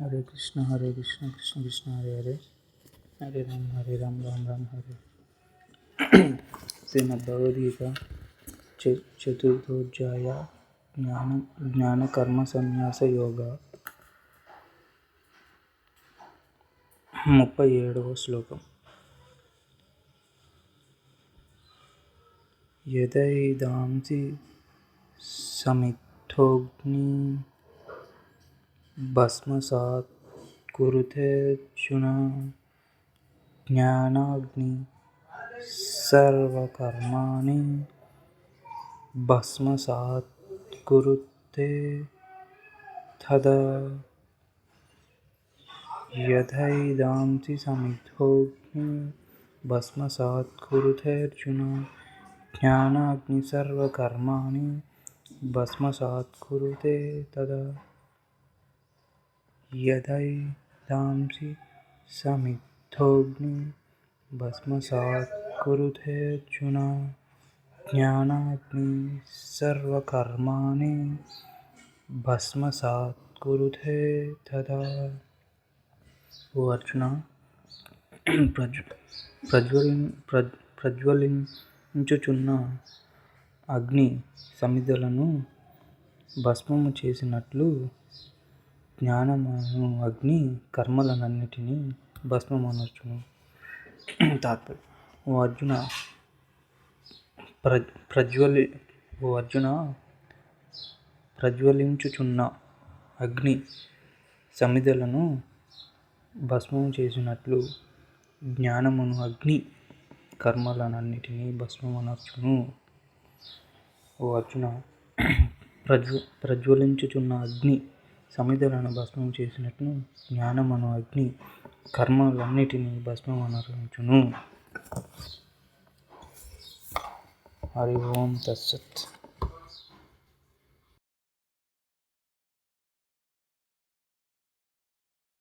హరే కృష్ణ కృష్ణ కృష్ణ హరే హరే, హరే రామ్ రామ్ రామ్ హరే. శ్రీమద్ భగవద్గీత చతుర్థోధ్యాయ జ్ఞాన కర్మ సన్యాస యోగ 37వ శ్లోకం. యదైదాంసి సమిద్ధోగ్ని భస్మసాత్ కురుతేర్జున జ్ఞానాగ్ని సర్వకర్మాణి భస్మసాత్ కురుతే తదా. యదైదాంసి సమిద్ధోగ్ని భస్మసాత్ కురుతేర్జున జ్ఞానాగ్ని సర్వకర్మాణి భస్మసాత్ కురుతే తదా. యదైదాంసి సమిద్ధోగ్ని భస్మసాత్ కురుతేర్జున జ్ఞానాగ్ని సర్వకర్మాణి భస్మసాత్ కురుతే తదా. ఓ అర్జున, ప్రజ్వలించుచున్న అగ్ని సమిధలను భస్మము చేసినట్లు జ్ఞానమను అగ్ని కర్మలనన్నిటినీ భస్మమనర్చును. తాత్పర్యం. ఓ అర్జున, ప్రజ్వలించుచున్న అగ్ని సమిధలను భస్మము చేసినట్లు జ్ఞానమను అగ్ని కర్మలనన్నిటినీ భస్మమనర్చును. ఓ అర్జున, ప్రజ్వలించుచున్న అగ్ని సమిధలను భస్మము చేసినట్లు జ్ఞానమను అగ్ని కర్మలన్నిటినీ భస్మమనర్చును. హరి ఓం తత్సత్.